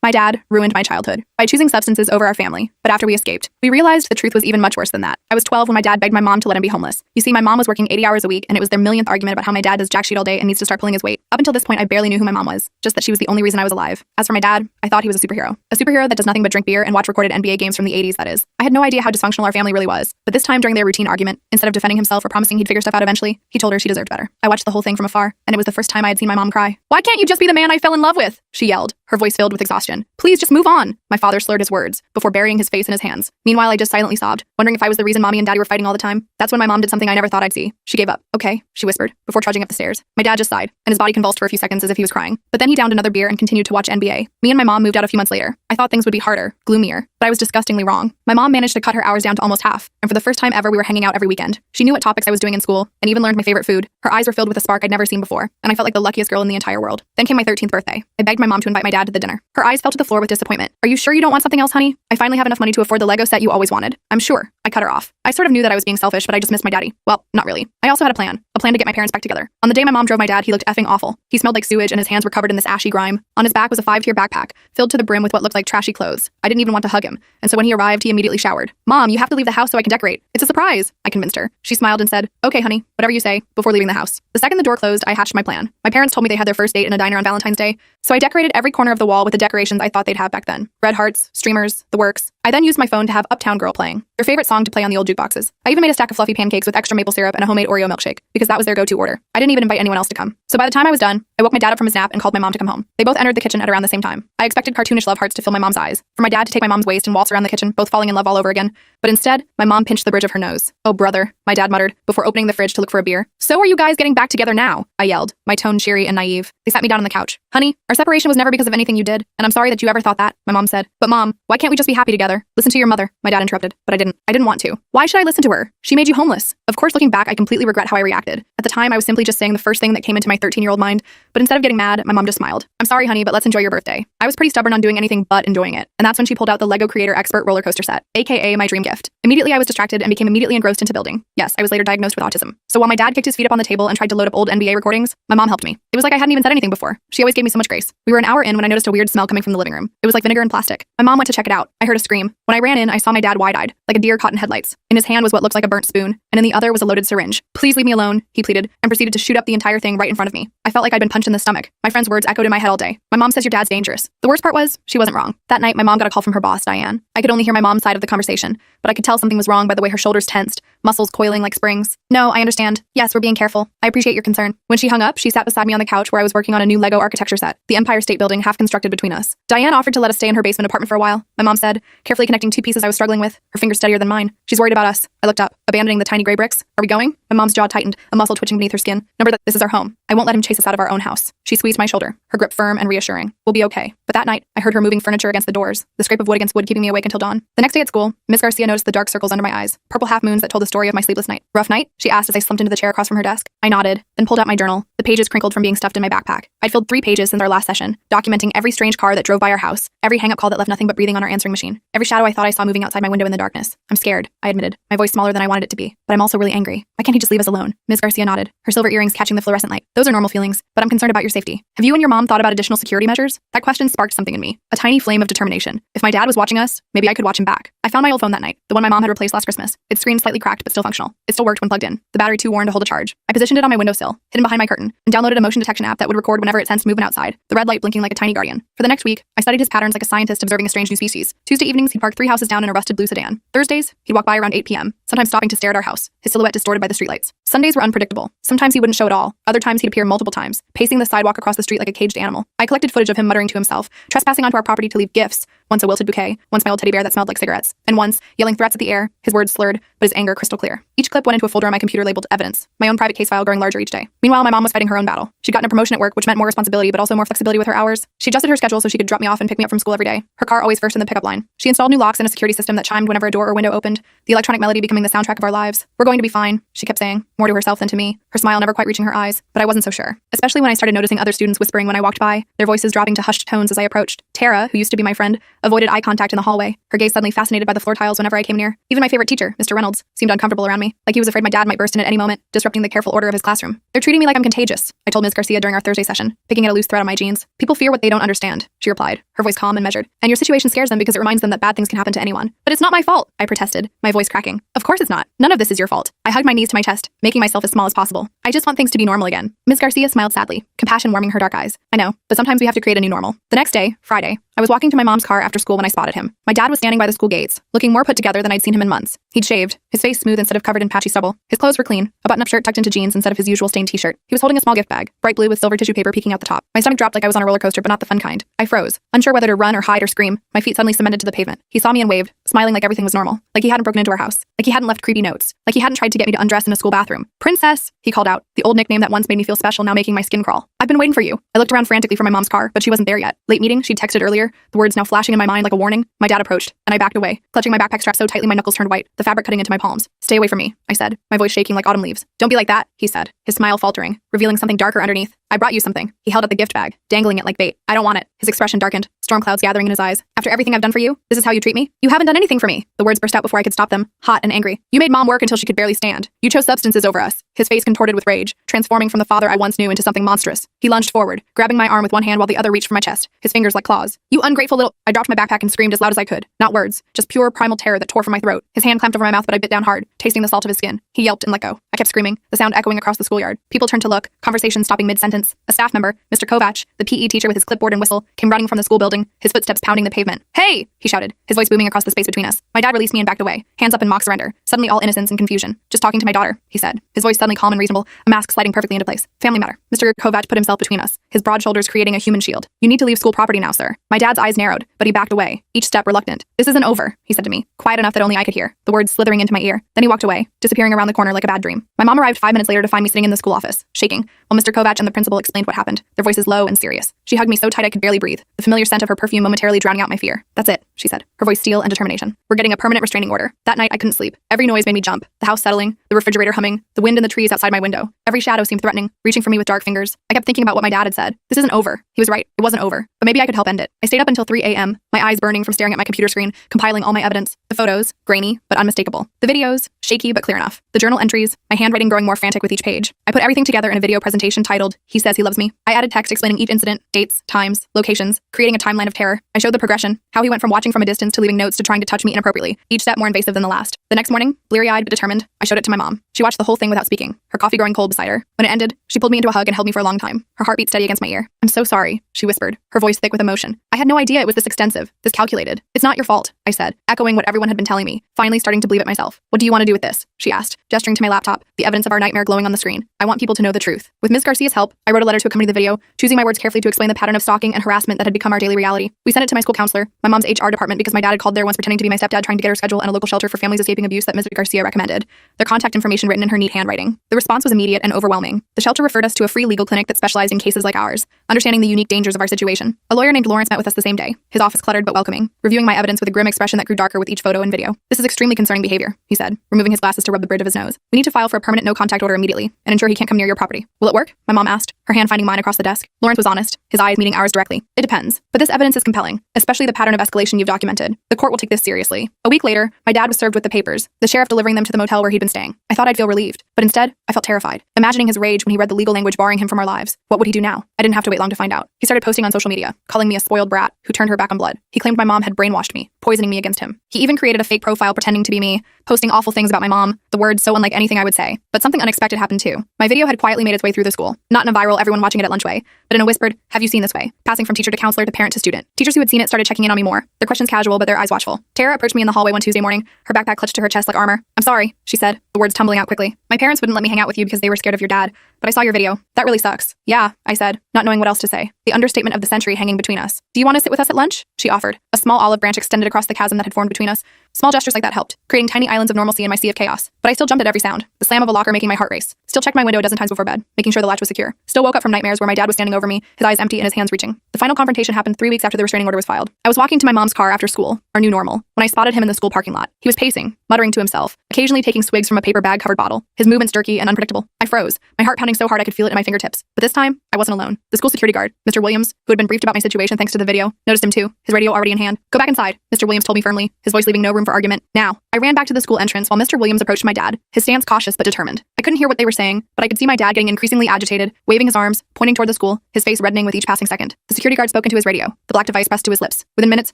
My dad ruined my childhood by choosing substances over our family, but after we escaped, we realized the truth was even much worse than that. I was 12 when my dad begged my mom to let him be homeless. You see, my mom was working 80 hours a week, and it was their millionth argument about how my dad does jack shit all day and needs to start pulling his weight. Up until this point, I barely knew who my mom was, just that she was the only reason I was alive. As for my dad, I thought he was a superhero. A superhero that does nothing but drink beer and watch recorded NBA games from the 80s, that is. I had no idea how dysfunctional our family really was, but this time during their routine argument, instead of defending himself or promising he'd figure stuff out eventually, he told her she deserved better. I watched the whole thing from afar, and it was the first time I had seen my mom cry. "Why can't you just be the man I fell in love with?" she yelled, her voice filled with exhaustion. "Please just move on." My father slurred his words before burying his face in his hands. Meanwhile, I just silently sobbed, wondering if I was the reason mommy and daddy were fighting all the time. That's when my mom did something I never thought I'd see. She gave up. "Okay," she whispered, before trudging up the stairs. My dad just sighed, and his body convulsed for a few seconds as if he was crying. But then he downed another beer and continued to watch NBA. Me and my mom moved out a few months later. I thought things would be harder, gloomier, but I was disgustingly wrong. My mom managed to cut her hours down to almost half, and for the first time ever, we were hanging out every weekend. She knew what topics I was doing in school, and even learned my favorite food. Her eyes were filled with a spark I'd never seen before, and I felt like the luckiest girl in the entire world. Then came my 13th birthday. I begged my mom to invite my dad to the dinner. Her eyes fell to the floor with disappointment. "Are you sure you don't want something else, honey? I finally have enough money to afford the Lego set you always wanted." "I'm sure." I cut her off. I sort of knew that I was being selfish, but I just missed my daddy. Well, not really. I also had a plan to get my parents back together. On the day my mom drove my dad, he looked effing awful. He smelled like sewage and his hands were covered in this ashy grime. On his back was a 5-tier backpack, filled to the brim with what looked like trashy clothes. I didn't even want to hug him, and so when he arrived, he immediately showered. "Mom, you have to leave the house so I can decorate. It's a surprise," I convinced her. She smiled and said, "Okay, honey, whatever you say," before leaving the house. The second the door closed, I hatched my plan. My parents told me they had their first date in a diner on Valentine's Day, so I decorated every corner of the wall with the decorations I thought they'd have back then. Red hearts, streamers, the works. I then used my phone to have Uptown Girl playing, their favorite song to play on the old jukeboxes. I even made a stack of fluffy pancakes with extra maple syrup and a homemade Oreo milkshake, because that was their go-to order. I didn't even invite anyone else to come. So by the time I was done, I woke my dad up from his nap and called my mom to come home. They both entered the kitchen at around the same time. I expected cartoonish love hearts to fill my mom's eyes, for my dad to take my mom's waist and waltz around the kitchen, both falling in love all over again. But instead, my mom pinched the bridge of her nose. "Oh, brother," my dad muttered, before opening the fridge to look for a beer. "So are you guys getting back together now?" I yelled, my tone cheery and naive. They sat me down on the couch. "Honey, our separation was never because of anything you did, and I'm sorry that you ever thought that," my mom said. "But Mom, why can't we just be happy together? Listen to your mother," my dad interrupted, but I didn't. I didn't want to. Why should I listen to her? She made you homeless. Of course, looking back, I completely regret how I reacted. At the time, I was simply just saying the first thing that came into my 13-year-old mind, but instead of getting mad, my mom just smiled. "I'm sorry, honey, but let's enjoy your birthday." I was pretty stubborn on doing anything but enjoying it, and that's when she pulled out the Lego Creator Expert roller coaster set, aka my dream gift. Immediately, I was distracted and became immediately engrossed into building. Yes, I was later diagnosed with autism. So while my dad kicked his feet up on the table and tried to load up old NBA recordings, my mom helped me. It was like I hadn't even said anything before. She always gave me so much grace. We were an hour in when I noticed a weird smell coming from the living room. It was like vinegar and plastic. My mom went to check it out. I heard a scream. When I ran in, I saw my dad wide-eyed, like a deer caught in headlights. In his hand was what looked like a burnt spoon, and in the other was a loaded syringe. "Please leave me alone," he pleaded, and proceeded to shoot up the entire thing right in front of me. I felt like I'd been punched in the stomach. My friend's words echoed in my head all day. "My mom says your dad's dangerous." The worst part was, she wasn't wrong. That night, my mom got a call from her boss, Diane. I could only hear my mom's side of the conversation, but I could tell something was wrong by the way her shoulders tensed, muscles coiling like springs. "No, I understand. Yes, we're being careful. I appreciate your concern." When she hung up, she sat beside me on the couch where I was working on a new Lego architecture set, the Empire State Building half constructed between us. Diane offered to let us stay in her basement apartment for a while, my mom said, carefully connecting two pieces I was struggling with, her fingers steadier than mine. "She's worried about us." I looked up, abandoning the tiny gray bricks. "Are we going?" My mom's jaw tightened, a muscle twitching beneath her skin. "No, this is our home. I won't let him chase us out of our own house." She squeezed my shoulder, her grip firm and reassuring. "We'll be okay." But that night, I heard her moving furniture against the doors, the scrape of wood against wood keeping me awake until dawn. The next day at school, Miss Garcia noticed the dark circles under my eyes, purple half moons that told the story of my sleepless night. "Rough night?" she asked as I slumped into the chair across from her desk. I nodded, then pulled out my journal, the pages crinkled from being stuffed in my backpack. I'd filled 3 pages since our last session, documenting every strange car that drove by our house, every hang-up call that left nothing but breathing on our answering machine, every shadow I thought I saw moving outside my window in the darkness. "I'm scared," I admitted, my voice smaller than I wanted it to be. "But I'm also really angry. Why can't he just leave us alone?" Miss Garcia nodded, her silver earrings catching the fluorescent light. "Those are normal feelings, but I'm concerned about your safety. Have you and your mom thought about additional security measures?" That question sparked something in me, a tiny flame of determination. If my dad was watching us, maybe I could watch him back. I found my old phone that night, the one my mom had replaced last Christmas. Its screen slightly cracked but still functional. It still worked when plugged in, the battery too worn to hold a charge. I positioned it on my windowsill, hidden behind my curtain, and downloaded a motion detection app that would record whenever it sensed movement outside, the red light blinking like a tiny guardian. For the next week, I studied his patterns like a scientist observing a strange new species. Tuesday evenings, he'd park 3 houses down in a rusted blue sedan. Thursdays, he'd walk by around 8 p.m., sometimes stopping to stare at our house, his silhouette distorted by the streetlights. Sundays were unpredictable. Sometimes he wouldn't show at all. Other times he'd appear multiple times, pacing the sidewalk across the street like a caged animal. I collected footage of him muttering to himself, trespassing onto our property to leave gifts, once a wilted bouquet, once my old teddy bear that smelled like cigarettes, and once yelling threats at the air, his words slurred, but his anger crystal clear. Each clip went into a folder on my computer labeled evidence, my own private case file growing larger each day. Meanwhile, my mom was fighting her own battle. She'd gotten a promotion at work, which meant more responsibility, but also more flexibility with her hours. She adjusted her schedule so she could drop me off and pick me up from school every day. Her car always first in the pickup line. She installed new locks and a security system that chimed whenever a door or window opened, the electronic melody becoming the soundtrack of our lives. "We're going to be fine," she kept saying, more to herself than to me, her smile never quite reaching her eyes, but I wasn't so sure. Especially when I started noticing other students whispering when I walked by, their voices dropping to hushed tones as I approached. Tara, who used to be my friend, avoided eye contact in the hallway, her gaze suddenly fascinated by the floor tiles whenever I came near. Even my favorite teacher, Mr. Reynolds, seemed uncomfortable around me, like he was afraid my dad might burst in at any moment, disrupting the careful order of his classroom. "They're treating me like I'm contagious," I told Ms. Garcia during our Thursday session, picking at a loose thread on my jeans. "People fear what they don't understand. she replied, her voice calm and measured. And your situation scares them because it reminds them that bad things can happen to anyone. But it's not my fault, I protested, my voice cracking. Of course it's not. None of this is your fault. I hugged my knees to my chest, making myself as small as possible. I just want things to be normal again. Ms. Garcia smiled sadly, compassion warming her dark eyes. I know, but sometimes we have to create a new normal. The next day, Friday, I was walking to my mom's car after school when I spotted him. My dad was standing by the school gates, looking more put together than I'd seen him in months. He'd shaved, his face smooth instead of covered in patchy stubble. His clothes were clean, a button-up shirt tucked into jeans instead of his usual stained t-shirt. He was holding a small gift bag, bright blue with silver tissue paper peeking out the top. My stomach dropped like I was on a roller coaster, but not the fun kind. I froze, unsure whether to run or hide or scream. My feet suddenly cemented to the pavement. He saw me and waved, smiling like everything was normal, like he hadn't broken into our house, like he hadn't left creepy notes, like he hadn't tried to get me to undress in a school bathroom. Princess, he called out, the old nickname that once made me feel special now making my skin crawl. I've been waiting for you. I looked around frantically for my mom's car, but she wasn't there yet. Late meeting, she'd texted earlier, the words now flashing in my mind like a warning. My dad approached, and I backed away, clutching my backpack strap so tightly my knuckles turned white, the fabric cutting into my palms. Stay away from me, I said, my voice shaking like autumn leaves. Don't be like that, he said, his smile faltering, revealing something darker underneath. I brought you something. He held out the gift bag, dangling it like bait. I don't want it. His expression darkened, storm clouds gathering in his eyes. After everything I've done for you, this is how you treat me? You haven't done anything for me. The words burst out before I could stop them, hot and angry. You made mom work until she could barely stand. You chose substances over us. His face contorted with rage, transforming from the father I once knew into something monstrous. He lunged forward, grabbing my arm with one hand while the other reached for my chest, his fingers like claws. You ungrateful little— I dropped my backpack and screamed as loud as I could. Not words, just pure primal terror that tore from my throat. His hand clamped over my mouth, but I bit down hard, tasting the salt of his skin. He yelped and let go. I kept screaming, the sound echoing across the schoolyard. People turned to look, conversation stopping mid-sentence. A staff member, Mr. Kovac, the PE teacher with his clipboard and whistle, came running from the school building, his footsteps pounding the pavement. Hey! He shouted, his voice booming across the space between us. My dad released me and backed away, hands up in mock surrender, suddenly all innocence and confusion. Just talking to my daughter, he said, his voice suddenly calm and reasonable, a mask sliding perfectly into place. Family matter. Mr. Kovac put himself between us, his broad shoulders creating a human shield. You need to leave school property now, sir. My dad's eyes narrowed, but he backed away, each step reluctant. This isn't over, he said to me, quiet enough that only I could hear, the words slithering into my ear. Then he walked away, disappearing around the corner like a bad dream. My mom arrived 5 minutes later to find me sitting in the school office, shaking, while Mr. Kovac and the principal explained what happened, their voices low and serious. She hugged me so tight I could barely breathe, the familiar scent of her perfume momentarily drowning out my fear. That's it, she said, her voice steel and determination. We're getting a permanent restraining order. That night I couldn't sleep. Every noise made me jump, the house settling, the refrigerator humming, the wind in the trees outside my window. Every shadow seemed threatening, reaching for me with dark fingers. I kept thinking about what my dad had said. This isn't over. He was right. It wasn't over. But maybe I could help end it. I stayed up until 3 a.m., my eyes burning from staring at my computer screen, compiling all my evidence. The photos, grainy but unmistakable. The videos, shaky but clear enough. The journal entries, my handwriting growing more frantic with each page. I put everything together in a video presentation titled, He Says He Loves Me. I added text explaining each incident, dates, times, locations, creating a timeline of terror. I showed the progression, how he went from watching from a distance to leaving notes to trying to touch me inappropriately, each step more invasive than the last. The next morning, bleary-eyed but determined, I showed it to my mom. She watched the whole thing without speaking, her coffee growing cold beside her. When it ended, she pulled me into a hug and held me for a long time, her heartbeat steady against my ear. I'm so sorry, she whispered, her voice thick with emotion. I had no idea it was this extensive, this calculated. It's not your fault, I said, echoing what everyone had been telling me, finally starting to believe it myself. What do you want to do with this? She asked, gesturing to my laptop, the evidence of our nightmare glowing on the screen. I want people to know the truth. With Ms. Garcia's help, I wrote a letter to accompany the video, choosing my words carefully to explain the pattern of stalking and harassment that had become our daily reality. We sent it to my school counselor, my mom's HR department because my dad had called there once pretending to be my stepdad trying to get her schedule and a local shelter for families escaping abuse that Ms. Garcia recommended. Their contact information written in her neat handwriting. The response was immediate and overwhelming. The shelter referred us to a free legal clinic that specialized in cases like ours, understanding the unique dangers of our situation. A lawyer named Lawrence met with us the same day, his office cluttered but welcoming, reviewing my evidence with a grim expression that grew darker with each photo and video. This is extremely concerning behavior, he said, removing his glasses to rub the bridge of his nose. We need to file for a permanent no-contact order immediately and ensure he can't come near your property. Will it work? My mom asked, her hand finding mine across the desk. Lawrence was honest, his eyes meeting ours directly. It depends. But this evidence is compelling, especially the pattern of escalation you've documented. The court will take this seriously. A week later, my dad was served with the papers, the sheriff delivering them to the motel where he'd been staying. I thought I'd feel relieved, but instead, I felt terrified, imagining his rage when he read the legal language barring him from our lives. What would he do now? I didn't have to wait long to find out. He started posting on social media, calling me a spoiled brat who turned her back on blood. He claimed my mom had brainwashed me, poisoning me against him. He even created a fake profile pretending to be me, posting awful things about my mom, the words so unlike anything I would say. But something unexpected happened too. My video had quietly made its way through the school, not in a viral everyone watching it at lunch way, but in a whispered, have you seen this way, passing from teacher to counselor to parent to student. Teachers who had seen it started checking in on me more, their questions casual but their eyes watchful. Tara approached me in the hallway one Tuesday morning, her backpack clutched to her chest like armor. I'm sorry, she said, the words tumbling out quickly. My parents wouldn't let me hang out with you because they were scared of your dad, but I saw your video. That really sucks. Yeah, I said, not knowing what else to say. The understatement of the century hanging between us. Do you want to sit with us at lunch? She offered. A small olive branch extended across the chasm that had formed between us. Small gestures like that helped, creating tiny islands of normalcy in my sea of chaos. But I still jumped at every sound, the slam of a locker making my heart race. Still checked my window a dozen times before bed, making sure the latch was secure. Still woke up from nightmares where my dad was standing over me, his eyes empty and his hands reaching. The final confrontation happened 3 weeks after the restraining order was filed. I was walking to my mom's car after school, our new normal, when I spotted him in the school parking lot. He was pacing, muttering to himself, occasionally taking swigs from a paper bag-covered bottle, his movements jerky and unpredictable. I froze, my heart pounding so hard I could feel it in my fingertips. But this time, I wasn't alone. The school security guard, Mr. Williams, who had been briefed about my situation thanks to the video, noticed him too, his his radio already in hand. Go back inside, Mr. Williams told me firmly, his voice leaving no room for argument. Now. I ran back to the school entrance while Mr. Williams approached my dad, his stance cautious but determined. I couldn't hear what they were saying, but I could see my dad getting increasingly agitated, waving his arms, pointing toward the school, his face reddening with each passing second. The security guard spoke into his radio, the black device pressed to his lips. Within minutes,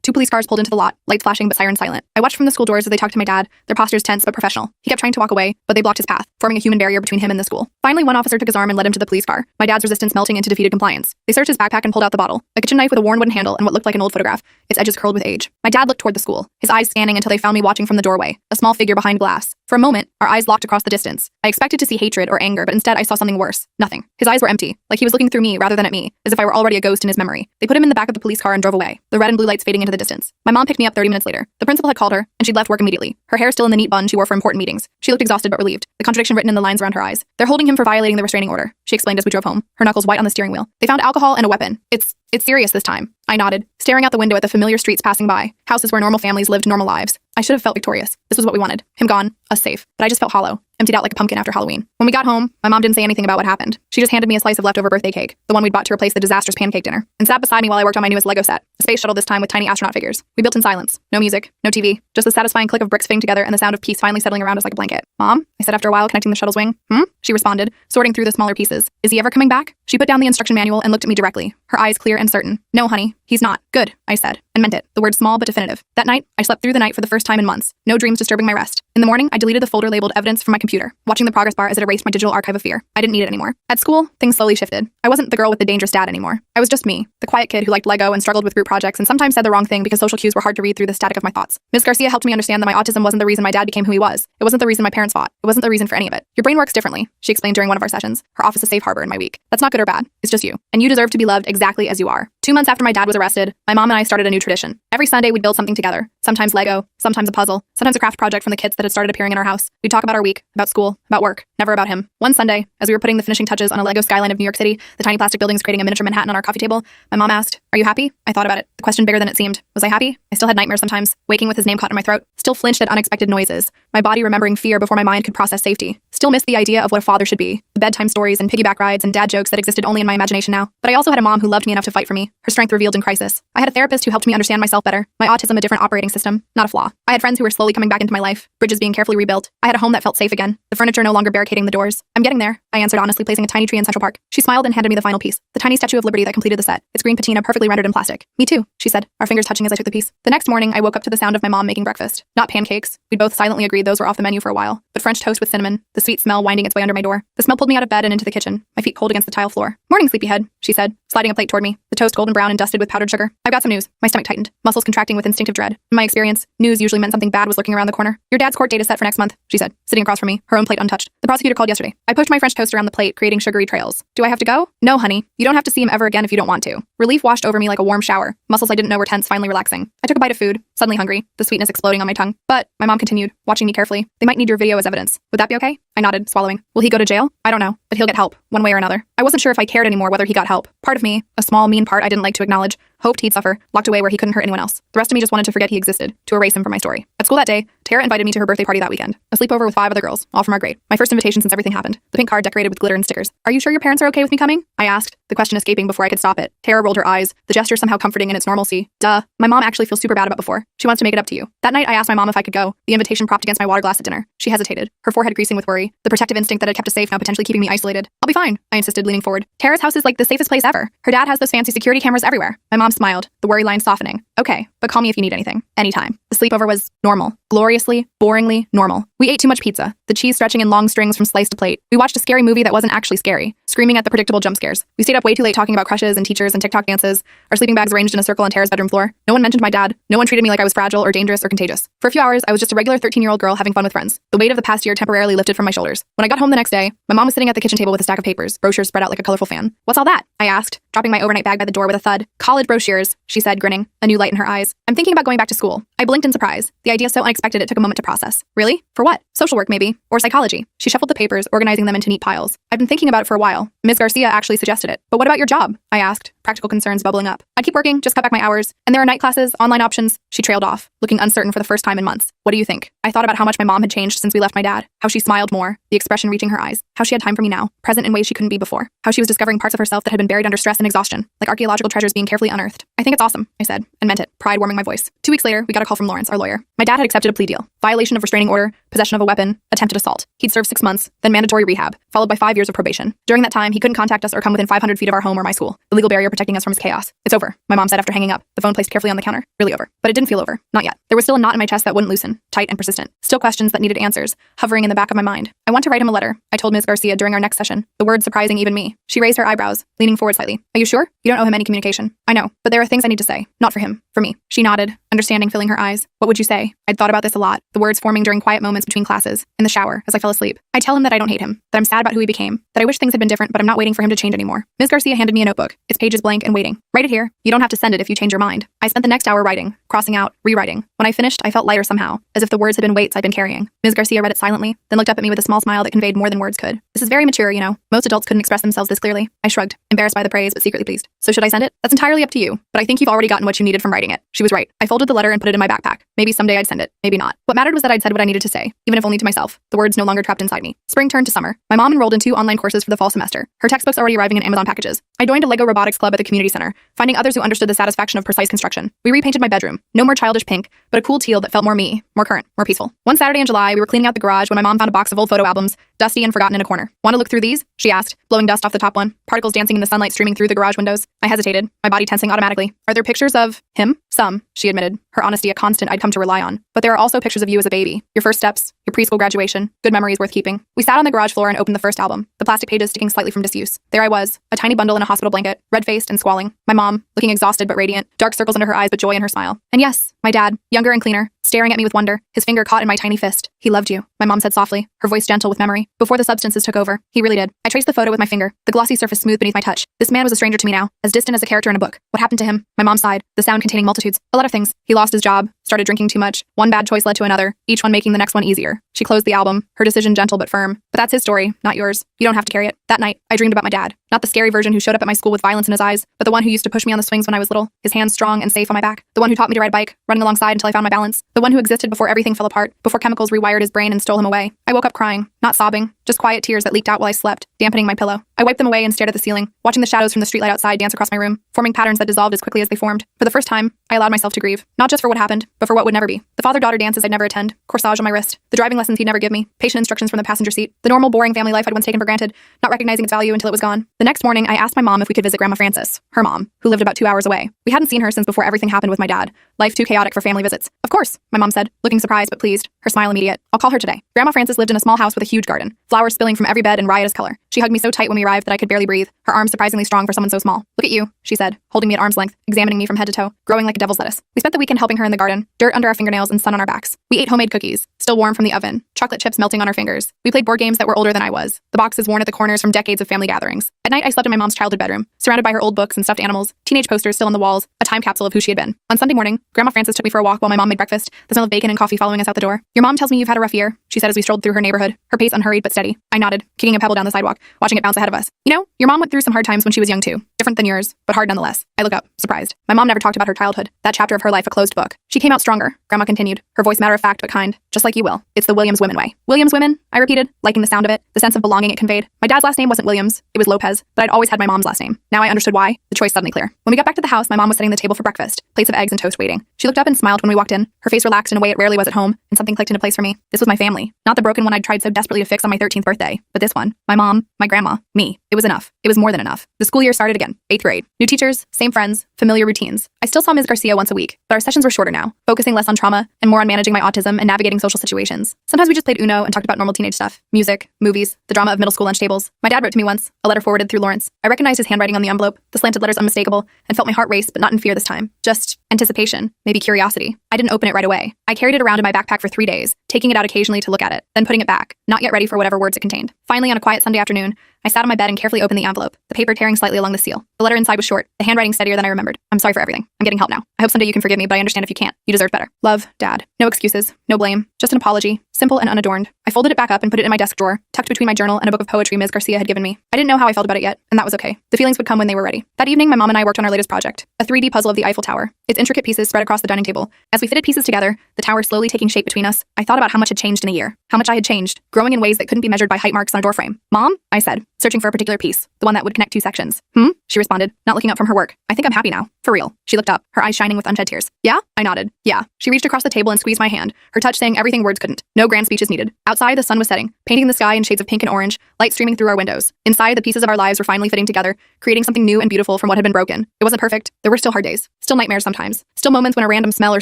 2 police cars pulled into the lot, lights flashing but sirens silent. I watched from the school doors as they talked to my dad, their postures tense but professional. He kept trying to walk away, but they blocked his path, forming a human barrier between him and the school. Finally, one officer took his arm and led him to the police car, my dad's resistance melting into defeated compliance. They searched his backpack and pulled out the bottle, a kitchen knife with a worn wooden handle and what looked like an old photograph, its edges curled with age. My dad looked toward the school, his eyes scanning until they found me watching from the doorway, a small figure behind glass. For a moment, our eyes locked across the distance. I expected to see hatred or anger, but instead I saw something worse. Nothing. His eyes were empty, like he was looking through me rather than at me, as if I were already a ghost in his memory. They put him in the back of the police car and drove away, the red and blue lights fading into the distance. My mom picked me up 30 minutes later. The principal had called her, and she'd left work immediately, her hair still in the neat bun she wore for important meetings. She looked exhausted but relieved, the contradiction written in the lines around her eyes. They're holding him for violating the restraining order, she explained as we drove home, her knuckles white on the steering wheel. They found alcohol and a weapon. It's serious this time. I nodded, staring out the window at the familiar streets passing by, houses where normal families lived normal lives. I should have felt victorious. This was what we wanted. Him gone, us safe. But I just felt hollow, emptied out like a pumpkin after Halloween. When we got home, my mom didn't say anything about what happened. She just handed me a slice of leftover birthday cake, the one we'd bought to replace the disastrous pancake dinner, and sat beside me while I worked on my newest Lego set, a space shuttle this time with tiny astronaut figures. We built in silence. No music, no TV, just the satisfying click of bricks fitting together and the sound of peace finally settling around us like a blanket. Mom? I said after a while, connecting the shuttle's wing. She responded, sorting through the smaller pieces. Is he ever coming back? She put down the instruction manual and looked at me directly, her eyes clear and certain. No, honey, he's not. Good, I said, and meant it, the word small but definitive. That night, I slept through the night for the first time in months, no dreams disturbing my rest. In the morning, I deleted the folder labeled evidence from my computer, watching the progress bar as it erased my digital archive of fear. I didn't need it anymore. At school, things slowly shifted. I wasn't the girl with the dangerous dad anymore. I was just me, the quiet kid who liked Lego and struggled with group projects and sometimes said the wrong thing because social cues were hard to read through the static of my thoughts. Ms. Garcia helped me understand that my autism wasn't the reason my dad became who he was. It wasn't the reason my parents fought. It wasn't the reason for any of it. Your brain works differently, she explained during one of our sessions, her office a safe harbor in my week. That's not good or bad. It's just you. And you deserve to be loved exactly as you are. 2 months after my dad was arrested, my mom and I started a new tradition. Every Sunday, we'd build something together. Sometimes Lego, sometimes a puzzle, sometimes a craft project from the kits that had started appearing in our house. We'd talk about our week, about school, about work, never about him. One Sunday, as we were putting the finishing touches on a Lego skyline of New York City, the tiny plastic buildings creating a miniature Manhattan on our coffee table, my mom asked, "Are you happy?" I thought about it. The question bigger than it seemed. Was I happy? I still had nightmares sometimes, waking with his name caught in my throat, still flinched at unexpected noises, my body remembering fear before my mind could process safety. Still missed the idea of what a father should be, the bedtime stories and piggyback rides and dad jokes that existed only in my imagination now. But I also had a mom who loved me enough to fight for me, her strength revealed in crisis. I had a therapist who helped me understand myself better, my autism a different operating system, not a flaw. I had friends who were slowly coming back into my life, bridges being carefully rebuilt. I had a home that felt safe again, the furniture no longer barricading the doors. I'm getting there, I answered honestly, placing a tiny tree in Central Park. She smiled and handed me the final piece, the tiny Statue of Liberty that completed the set, its green patina perfectly rendered in plastic. Me too, she said, our fingers touching as I took the piece. The next morning, I woke up to the sound of my mom making breakfast. Not pancakes. We'd both silently agreed those were off the menu for a while, but French toast with cinnamon, the sweet smell winding its way under my door. The smell pulled me out of bed and into the kitchen, my feet cold against the tile floor. Morning, sleepyhead, she said, sliding a plate toward me, the toast golden brown and dusted with powdered sugar. I've got some news. My stomach tightened, muscles contracting with instinctive dread. In my experience, news usually meant something bad was lurking around the corner. Your dad's court date is set for next month, she said, sitting across from me, her own plate untouched. The prosecutor called yesterday. I pushed my French toast around the plate, creating sugary trails. Do I have to go? No, honey. You don't have to see him ever again if you don't want to. Relief washed over me like a warm shower. Muscles I didn't know were tense finally relaxing. I took a bite of food, suddenly hungry, the sweetness exploding on my tongue. But my mom continued, watching me carefully. They might need your video as evidence. Would that be okay? I nodded, swallowing. Will he go to jail? I don't know, but he'll get help, one way or another. I wasn't sure if I cared anymore whether he got help. Part of me, a small, mean part I didn't like to acknowledge, hoped he'd suffer, locked away where he couldn't hurt anyone else. The rest of me just wanted to forget he existed, to erase him from my story. At school that day, Tara invited me to her birthday party that weekend. A sleepover with 5 other girls, all from our grade. My first invitation since everything happened. The pink card decorated with glitter and stickers. Are you sure your parents are okay with me coming? I asked, the question escaping before I could stop it. Tara rolled her eyes, the gesture somehow comforting in its normalcy. Duh. My mom actually feels super bad about before. She wants to make it up to you. That night, I asked my mom if I could go, the invitation propped against my water glass at dinner. She hesitated, her forehead creasing with worry, the protective instinct that had kept us safe now potentially keeping me isolated. I'll be fine, I insisted, leaning forward. Tara's house is like the safest place ever. Her dad has those fancy security cameras everywhere. My mom smiled, the worry line softening. Okay, but call me if you need anything. Anytime. The sleepover was normal. Gloriously, boringly normal. We ate too much pizza, the cheese stretching in long strings from slice to plate. We watched a scary movie that wasn't actually scary, screaming at the predictable jump scares. We stayed up way too late talking about crushes and teachers and TikTok dances, our sleeping bags arranged in a circle on Tara's bedroom floor. No one mentioned my dad. No one treated me like I was fragile or dangerous or contagious. For a few hours, I was just a regular 13-year-old girl having fun with friends. The weight of the past year temporarily lifted from my shoulders. When I got home the next day, my mom was sitting at the kitchen table with a stack of papers, brochures spread out like a colorful fan. What's all that? I asked, dropping my overnight bag by the door with a thud. College brochures, she said, grinning, a new light in her eyes. I'm thinking about going back to school. I blinked in surprise, the idea so unexpected it took a moment to process. Really? For what? Social work, maybe. or psychology. She shuffled the papers, organizing them into neat piles. I've been thinking about it for a while. Ms. Garcia actually suggested it. But what about your job? I asked, practical concerns bubbling up. I keep working, just cut back my hours. And there are night classes, online options. She trailed off, looking uncertain for the first time in months. What do you think? I thought about how much my mom had changed since we left my dad. How she smiled more, the expression reaching her eyes. How she had time for me now, present in ways she couldn't be before. How she was discovering parts of herself that had been buried under stress and exhaustion, like archaeological treasures being carefully unearthed. I think it's awesome, I said, and meant it, pride warming my voice. 2 weeks later, we got a call from Lawrence, our lawyer. My dad had accepted a plea deal. Violation of restraining order, possession of a weapon, attempted assault. He'd served 6 months, then mandatory rehab, followed by 5 years of probation. During that time, he couldn't contact us or come within 500 feet of our home or my school, the legal barrier protecting us from his chaos. It's over, my mom said after hanging up, the phone placed carefully on the counter. Really over. But it didn't feel over. Not yet. There was still a knot in my chest that wouldn't loosen, tight and persistent. Still questions that needed answers, hovering in the back of my mind. I want to write him a letter, I told Ms. Garcia during our next session, the word surprising even me. She raised her eyebrows, leaning forward slightly. Are you sure? You don't owe him any communication. I know, but there are things I need to say. Not for him, for me. She nodded, understanding filling her eyes. What would you say? I'd thought about this a lot, the words forming during quiet moments between classes, in the shower, as I fell asleep. I tell him that I don't hate him, that I'm sad about who he became, that I wish things had been different, but I'm not waiting for him to change anymore. Ms. Garcia handed me a notebook, its pages blank and waiting. Write it here. You don't have to send it if you change your mind. I spent the next hour writing, crossing out, rewriting. When I finished, I felt lighter somehow, as if the words had been weights I'd been carrying. Ms. Garcia read it silently, then looked up at me with a small smile that conveyed more than words could. This is very mature, you know. Most adults couldn't express themselves this clearly. I shrugged, embarrassed by the praise, but secretly pleased. So should I send it? That's entirely up to you, but I think you've already gotten what you needed from writing it. She was right. I folded the letter and put it in my backpack. Maybe someday I'd send it, maybe not. What mattered was that I'd said what I needed to say, even if only to myself. The words no longer trapped inside me. Spring turned to summer. My mom enrolled in 2 online courses for the fall semester. Her textbooks already arriving in Amazon packages. I joined a Lego robotics club at the community center, finding others who understood the satisfaction of precise construction. We repainted my bedroom. No more childish pink, but a cool teal that felt more me, more current, more peaceful. One Saturday in July, we were cleaning out the garage when my mom found a box of old photo albums, dusty and forgotten in a corner. Want to look through these? She asked, blowing dust off the top one, particles dancing in the sunlight streaming through the garage windows. I hesitated, my body tensing automatically. Are there pictures of him? Some, she admitted, her honesty a constant I'd come to rely on. But there are also pictures of you as a baby, your first steps, your preschool graduation, good memories worth keeping. We sat on the garage floor and opened the first album, the plastic pages sticking slightly from disuse. There I was, a tiny bundle in a hospital blanket, red-faced and squalling. My mom, looking exhausted but radiant, dark circles under her eyes but joy in her smile. And yes, my dad, younger and cleaner, staring at me with wonder, his finger caught in my tiny fist. He loved you, my mom said softly, her voice gentle with memory. Before the substances took over, he really did. I traced the photo with my finger, the glossy surface smooth beneath my touch. This man was a stranger to me now, as distant as a character in a book. What happened to him? My mom sighed, the sound containing multitudes. A lot of things. He lost his job, started drinking too much. One bad choice led to another, each one making the next one easier. She closed the album, her decision gentle but firm. But that's his story, not yours. You don't have to carry it. That night, I dreamed about my dad. Not the scary version who showed up at my school with violence in his eyes, but the one who used to push me on the swings when I was little, his hands strong and safe on my back. The one who taught me to ride a bike, running alongside until I found my balance. The one who existed before everything fell apart, before chemicals rewired his brain and stole him away. I woke up crying, not sobbing, just quiet tears that leaked out while I slept, dampening my pillow. I wiped them away and stared at the ceiling, watching the shadows from the streetlight outside dance across my room, forming patterns that dissolved as quickly as they formed. For the first time, I allowed myself to grieve, not just for what happened, but for what would never be. The father-daughter dances I'd never attend, corsage on my wrist, the driving lessons he'd never give me, patient instructions from the passenger seat, the normal boring family life I'd once taken for granted, not recognizing its value until it was gone. The next morning, I asked my mom if we could visit Grandma Frances, her mom, who lived about 2 hours away. We hadn't seen her since before everything happened with my dad. Life too chaotic for family visits. Of course, my mom said, looking surprised but pleased, her smile immediate. I'll call her today. Grandma Frances lived in a small house with a huge garden, flowers spilling from every bed in riotous color. She hugged me so tight when we arrived that I could barely breathe, her arms surprisingly strong for someone so small. Look at you, she said, holding me at arm's length, examining me from head to toe, growing like a devil's lettuce. We spent the weekend helping her in the garden, dirt under our fingernails and sun on our backs. We ate homemade cookies, still warm from the oven, chocolate chips melting on our fingers. We played board games that were older than I was, the boxes worn at the corners from decades of family gatherings. At night, I slept in my mom's childhood bedroom, surrounded by her old books and stuffed animals, teenage posters still on the walls, a time capsule of who she had been. On Sunday morning, Grandma Frances took me for a walk while my mom made breakfast, the smell of bacon and coffee following us out the door. Your mom tells me you've had a rough year, she said as we strolled through her neighborhood, her pace unhurried but steady. I nodded, kicking a pebble down the sidewalk, watching it bounce ahead of us. You know, your mom went through some hard times when she was young too. Different than yours, but hard nonetheless. I look up, surprised. My mom never talked about her childhood, that chapter of her life a closed book. She came out stronger, Grandma continued, her voice matter of fact but kind. Just like you will. It's the Williams women way. Williams women? I repeated, liking the sound of it, the sense of belonging it conveyed. My dad's last name wasn't Williams, it was Lopez, but I'd always had my mom's last name. Now I understood why, the choice suddenly clear. When we got back to the house, my mom was setting the table for breakfast, plates of eggs and toast waiting. She looked up and smiled when we walked in, her face relaxed in a way it rarely was at home, and something clicked into place for me. This was my family. Not the broken one I'd tried so desperately to fix on my 13th birthday, but this one. My mom, my grandma, me. It was enough. It was more than enough. The school year started again, 8th grade. New teachers, same friends, familiar routines. I still saw Ms. Garcia once a week, but our sessions were shorter now, focusing less on trauma and more on managing my autism and navigating social situations. Sometimes we just played Uno and talked about normal teenage stuff, music, movies, the drama of middle school lunch tables. My dad wrote to me once, a letter forwarded through Lawrence. I recognized his handwriting on the envelope, the slanted letters unmistakable, and felt my heart race, but not in fear this time. Just anticipation, maybe curiosity. I didn't open it right away. I carried it around in my backpack for 3 days, taking it out occasionally to look at it, then putting it back, not yet ready for whatever words it contained. Finally, on a quiet Sunday afternoon, I sat on my bed and carefully opened the envelope, the paper tearing slightly along the seal. The letter inside was short, the handwriting steadier than I remembered. I'm sorry for everything. I'm getting help now. I hope someday you can forgive me, but I understand if you can't. You deserve better. Love, Dad. No excuses, no blame, just an apology, simple and unadorned. I folded it back up and put it in my desk drawer, tucked between my journal and a book of poetry Ms. Garcia had given me. I didn't know how I felt about it yet, and that was okay. The feelings would come when they were ready. That evening, my mom and I worked on our latest project, a 3D puzzle of the Eiffel Tower, its intricate pieces spread across the dining table. As we fitted pieces together, the tower slowly taking shape between us, I thought about how much had changed in a year, how much I had changed, growing in ways that couldn't be measured by height marks on a doorframe. Mom, I said, searching for a particular piece, the one that would connect two sections. She responded, not looking up from her work. I think I'm happy now. For real. She looked up, her eyes shining with unshed tears. Yeah? I nodded. Yeah. She reached across the table and squeezed my hand, her touch saying everything words couldn't. No grand speeches needed. Outside, the sun was setting, painting the sky in shades of pink and orange, light streaming through our windows. Inside, the pieces of our lives were finally fitting together, creating something new and beautiful from what had been broken. It wasn't perfect. There were still hard days. Still nightmares sometimes. Still moments when a random smell or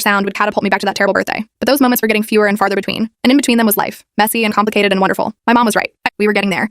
sound would catapult me back to that terrible birthday. But those moments were getting fewer and farther between. And in between them was life. Messy and complicated and wonderful. My mom was right. We were getting there.